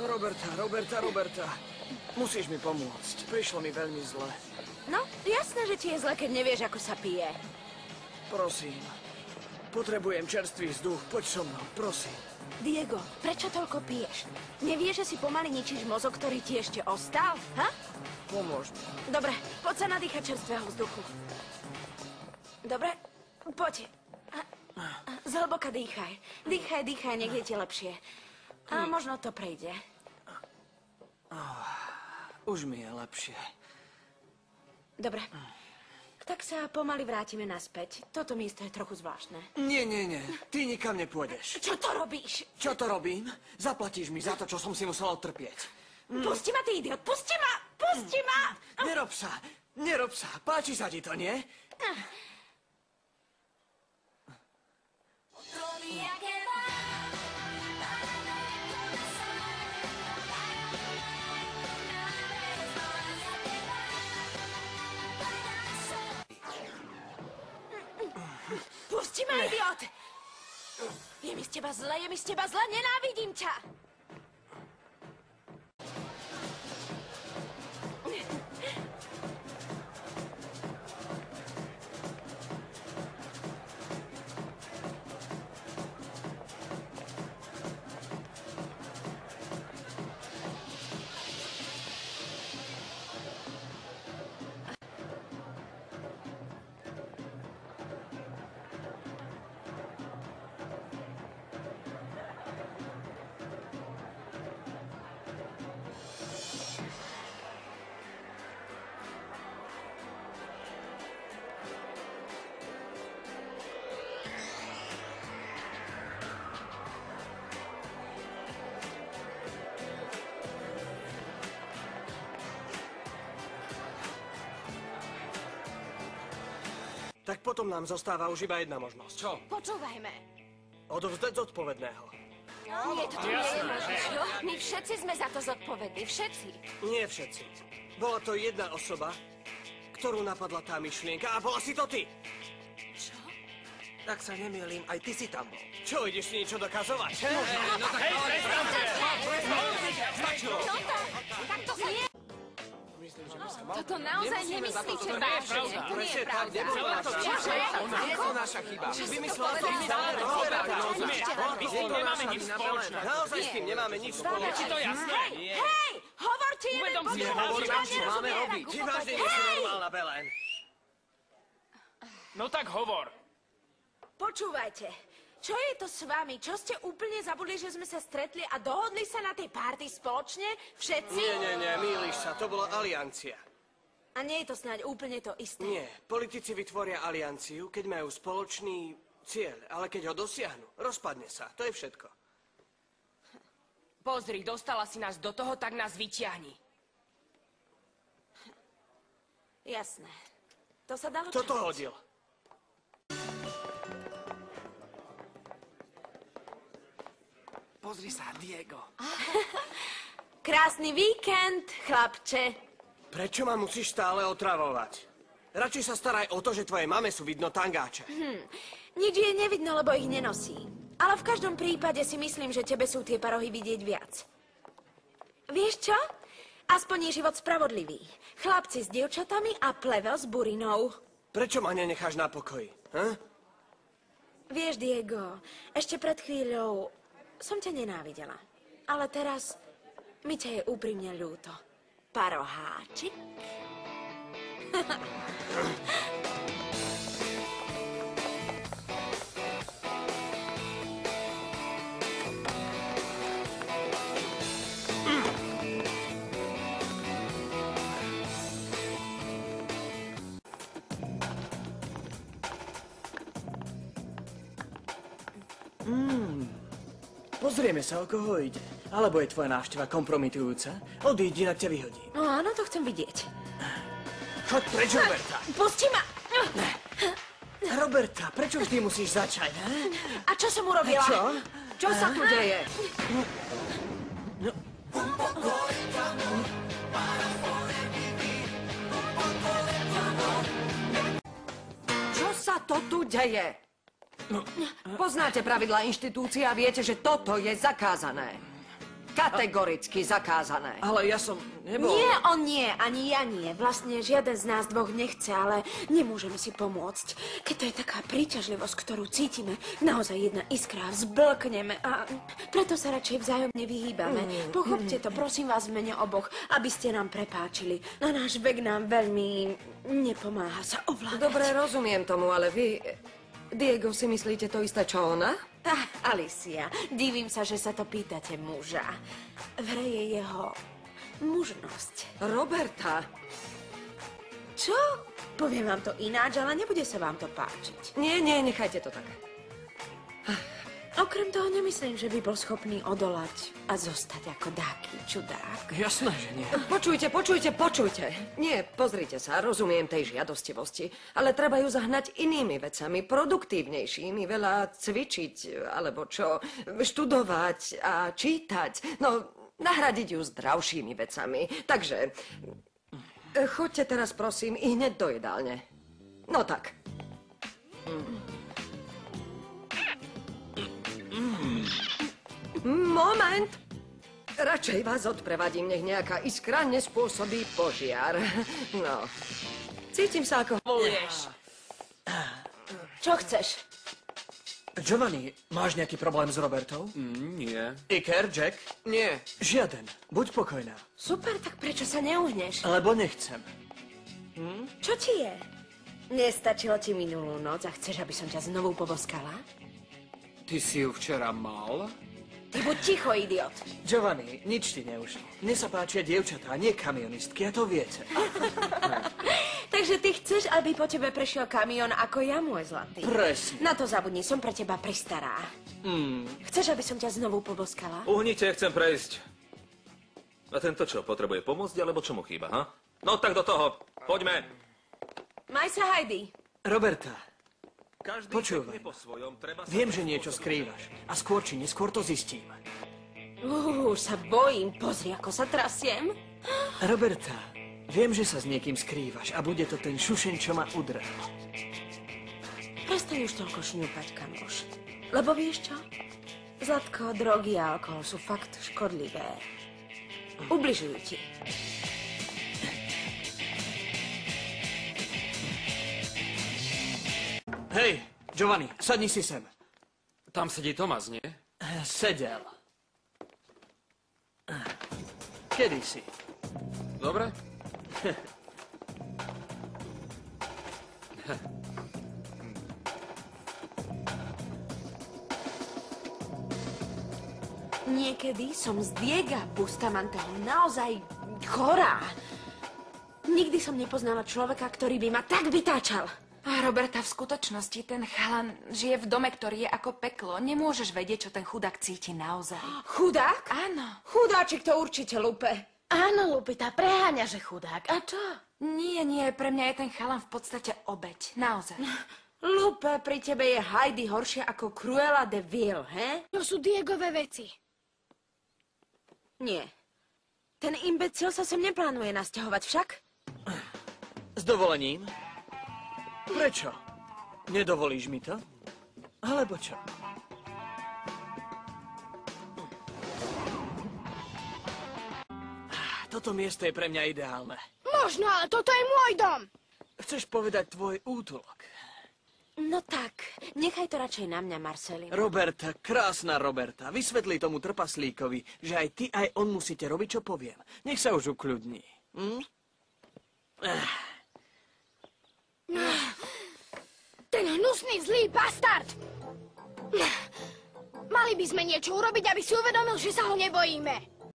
Roberta. Musíš mi pomôcť. Prišlo mi veľmi zle. No, jasné, že ti je zle, keď nevieš, ako sa pije. Prosím. Potrebujem čerstvý vzduch. Poď so mnou, prosím. Diego, prečo toľko piješ? Nevieš, že si pomaly ničíš mozog, ktorý ti ešte ostal? Ha? Pomôž mi. Dobre, poď sa nadýchať čerstvého vzduchu. Dobre, poď. Zhlboka dýchaj. Dýchaj, nech je ti lepšie. A možno to prejde. Už mi je lepšie. Dobre. Tak sa pomaly vrátime naspäť. Toto miesto je trochu zvláštne. Nie. Ty nikam nepôjdeš. Čo to robíš? Čo to robím? Zaplatíš mi za to, čo som si musel odtrpieť. Pusti ma, ty idiot! Pusti ma! Pusti ma! Nerob sa. Páči sa ti to, nie? Pusti ma, idiot! Je mi z teba zle, nenávidím ťa! Tak potom nám zostáva už iba jedna možnosť. Čo? Počúvajme. Odovzdať zodpovedného. Nie, toto nie je možné. My všetci sme za to zodpovední. Všetci. Nie všetci. Bola to jedna osoba, ktorú napadla tá myšlienka a bola si to ty. Čo? Tak sa nemýlim, aj ty si tam bol. Čo, ideš si niečo dokazovať? No tak Stačilo. Tak to sa nie. Myslím, že by sa mal... Toto naozaj nemyslíte vážne. To nie je pravda. Je to naša chyba. Vymyslel to stále My s tým nemáme nič spoločné. Naozaj s tým nemáme nič spoločné. Je ti to jasné? Hej! Hovorte jeden Uvedom si, počúvať, čo máme robiť. Ty vážne nie si normálna, Belen. No tak hovor. Počúvajte. Čo je to s vami? Čo ste úplne zabudli, že sme sa stretli a dohodli sa na tej párty spoločne? Všetci? Nie, mýliš sa. To bola aliancia. A nie je to snáď úplne to isté? Nie. Politici vytvoria alianciu, keď majú spoločný cieľ. Ale keď ho dosiahnu, rozpadne sa. To je všetko. Pozri, dostala si nás do toho, tak nás vyťahni. Jasné. To sa dalo Kto to čakať. hodil? Pozri sa, Diego. Krásny víkend, chlapče. Prečo ma musíš stále otravovať? Radšej sa staraj o to, že tvojej mame sú vidno tangáče. Nič jej nevidno, lebo ich nenosí. Ale v každom prípade si myslím, že tebe sú tie parohy vidieť viac. Vieš čo? Aspoň je život spravodlivý. Chlapci s dievčatami a plevel s burinou. Prečo ma nenecháš na pokoji? Vieš, Diego, ešte pred chvíľou som ťa nenávidela. Ale teraz mi ťa je úprimne ľúto. Paroháčik? Pozrieme sa, o koho ide. Alebo je tvoja návšteva kompromitujúca? Odíď, inak ťa vyhodím. No áno, to chcem vidieť. Choď preč, Roberta. Pusti ma! Roberta, prečo vždy musíš začať, A čo som urobila? Čo? Čo sa tu deje? Čo sa to tu deje? Poznáte pravidlá inštitúcie a viete, že toto je zakázané. Kategoricky zakázané. Ale ja som nebol... Nie, on nie, ani ja nie. Vlastne žiaden z nás dvoch nechce, ale nemôžeme si pomôcť. Keď to je taká príťažlivosť, ktorú cítime, naozaj jedna iskra, vzblkneme a preto sa radšej vzájomne vyhýbame. Pochopte to, prosím vás v mene oboch, aby ste nám prepáčili. Na náš vek nám veľmi nepomáha sa ovládať. Dobre, rozumiem tomu, ale vy... Diego, si myslíte to isté, čo ona? Alicia, divím sa, že sa to pýtate muža. V hre je jeho mužnosť. Roberta. Čo? Poviem vám to ináč, ale nebude sa vám to páčiť. Nie, nechajte to tak. Okrem toho nemyslím, že by bol schopný odolať a zostať ako dáky čudák. Jasné, že nie. Počujte. Nie, pozrite sa, rozumiem tej žiadostivosti, ale treba ju zahnať inými vecami, produktívnejšími, veľa cvičiť, alebo čo, študovať a čítať. No, nahradiť ju zdravšími vecami. Takže, choďte teraz, prosím, i hneď do jedálne. No tak. Moment! Radšej vás odprevadím, nech nejaká iskra nespôsobí požiar. No. Cítim sa ako... Voluješ. Čo chceš? Giovanni, máš nejaký problém s Robertou? Nie. Iker, Jack? Nie. Žiaden. Buď pokojná. Super, tak prečo sa neuhneš? Lebo nechcem. Čo ti je? Nestačilo ti minulú noc a chceš, aby som ťa znovu poboskala? Ty si ju včera mal? Ty buď ticho, idiot. Giovanni, nič ti neušlo. Mne sa páčia dievčatá, nie kamionistky, a to viete. Takže ty chceš, aby po tebe prešiel kamión ako ja, môj zlatý? Presne. Na to zabudni, som pre teba pristará. Chceš, aby som ťa znovu poboskala? Uhnite, chcem prejsť. A tento čo, potrebuje pomôcť, alebo čo mu chýba, ha? No tak do toho, poďme. Maj sa, Heidi. Roberta, Každý Počúvaj pekne po svojom, treba sa... viem, že niečo skrývaš. A skôr či neskôr to zistím. Už sa bojím, pozri, ako sa trasiem. Roberta, viem, že sa s niekým skrývaš a bude to ten šušeň, čo ma udrel. Prestaň už toľko šňupať, kamoš. Lebo vieš čo? Zlatko, drogy a alkohol sú fakt škodlivé. Ubližujú ti. Hej, Giovanni, sadni si sem. Tam sedí Tomas, nie? Sedel. Kedysi. Dobre? Niekedy som z Diega Bustamanteho naozaj chorá. Nikdy som nepoznala človeka, ktorý by ma tak vytáčal. A Roberta, v skutočnosti ten chalan žije v dome, ktorý je ako peklo. Nemôžeš vedieť, čo ten chudák cíti naozaj. Chudák? Áno. Chudáčik to určite, Lupe. Áno, Lupita, preháňa, že chudák. A čo? Nie, pre mňa je ten chalan v podstate obeť. Naozaj. Lupe, pri tebe je Heidi horšia ako Cruella de Vil, he? To sú Diegové veci. Nie. Ten imbecil sa sem neplánuje nasťahovať však? S dovolením? Prečo? Nedovolíš mi to? Alebo čo? Toto miesto je pre mňa ideálne. Možno, ale toto je môj dom. Chceš povedať tvoj útulok? No tak, nechaj to radšej na mňa, Marcelino. Roberta, krásna Roberta, vysvetlí tomu trpaslíkovi, že aj ty, aj on musíte robiť, čo poviem. Nech sa už ukľudní. Ten hnusný zlý bastard. Mali by sme niečo urobiť, aby si uvedomil, že sa ho nebojíme.